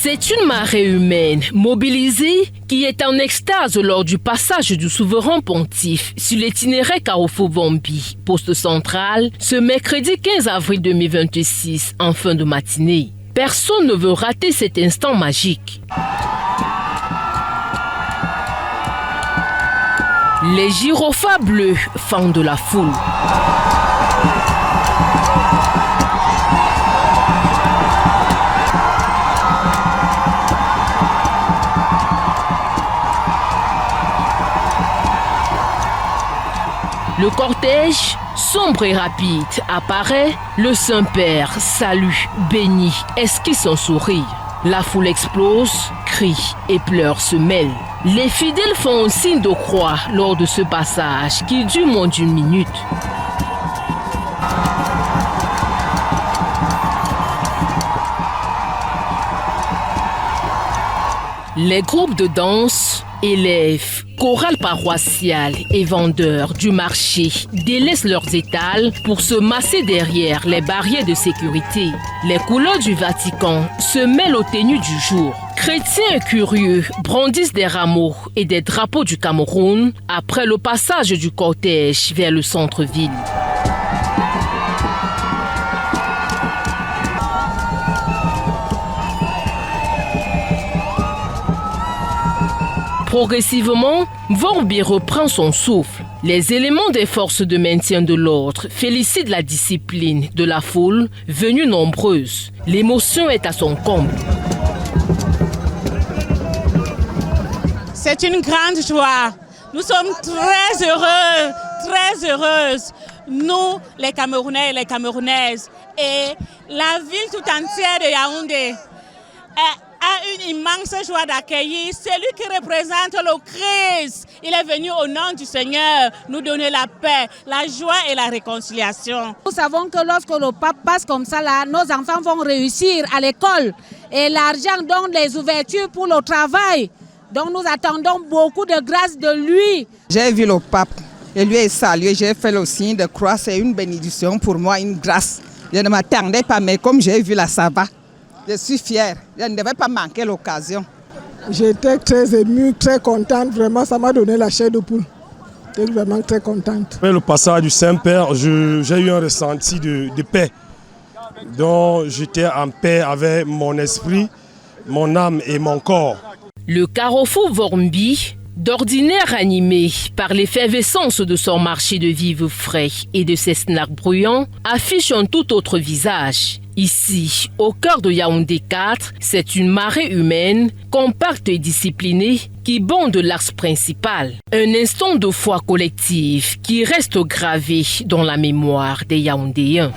C'est une marée humaine mobilisée qui est en extase lors du passage du souverain pontife sur l'itinéraire Carrefour-Vombi, poste central, ce mercredi 15 avril 2026 en fin de matinée. Personne ne veut rater cet instant magique. Les gyrophares bleus fendent la foule. Le cortège, sombre et rapide, apparaît. Le Saint-Père salue, bénit, esquisse un sourire. La foule explose, crie et pleurs se mêlent. Les fidèles font un signe de croix lors de ce passage qui dure moins d'une minute. Les groupes de danse, élèves, chorales paroissiales et vendeurs du marché délaissent leurs étals pour se masser derrière les barrières de sécurité. Les couleurs du Vatican se mêlent aux tenues du jour. Chrétiens et curieux brandissent des rameaux et des drapeaux du Cameroun après le passage du cortège vers le centre-ville. Progressivement, Vombi reprend son souffle. Les éléments des forces de maintien de l'ordre félicitent la discipline de la foule, venue nombreuse. L'émotion est à son comble. C'est une grande joie. Nous sommes très heureux, très heureuses. Nous, les Camerounais et les Camerounaises, et la ville tout entière de Yaoundé a une immense joie d'accueillir celui qui représente le Christ. Il est venu au nom du Seigneur nous donner la paix, la joie et la réconciliation. Nous savons que lorsque le pape passe comme ça, là, nos enfants vont réussir à l'école. Et l'argent donne les ouvertures pour le travail. Donc nous attendons beaucoup de grâce de lui. J'ai vu le pape et lui est salué. J'ai fait le signe de croix. C'est une bénédiction pour moi, une grâce. Je ne m'attendais pas, mais comme j'ai vu là, ça va. Je suis fière, je ne devais pas manquer l'occasion. J'étais très émue, très contente, vraiment ça m'a donné la chair de poule. J'étais vraiment très contente. Après le passage du Saint-Père, j'ai eu un ressenti de paix, dont j'étais en paix avec mon esprit, mon âme et mon corps. Le Carrefour-Vombi, d'ordinaire animé par l'effervescence de son marché de vivres frais et de ses snacks bruyants, affiche un tout autre visage. Ici, au cœur de Yaoundé 4, c'est une marée humaine, compacte et disciplinée, qui bande l'axe principal. Un instant de foi collective qui reste gravé dans la mémoire des Yaoundéens.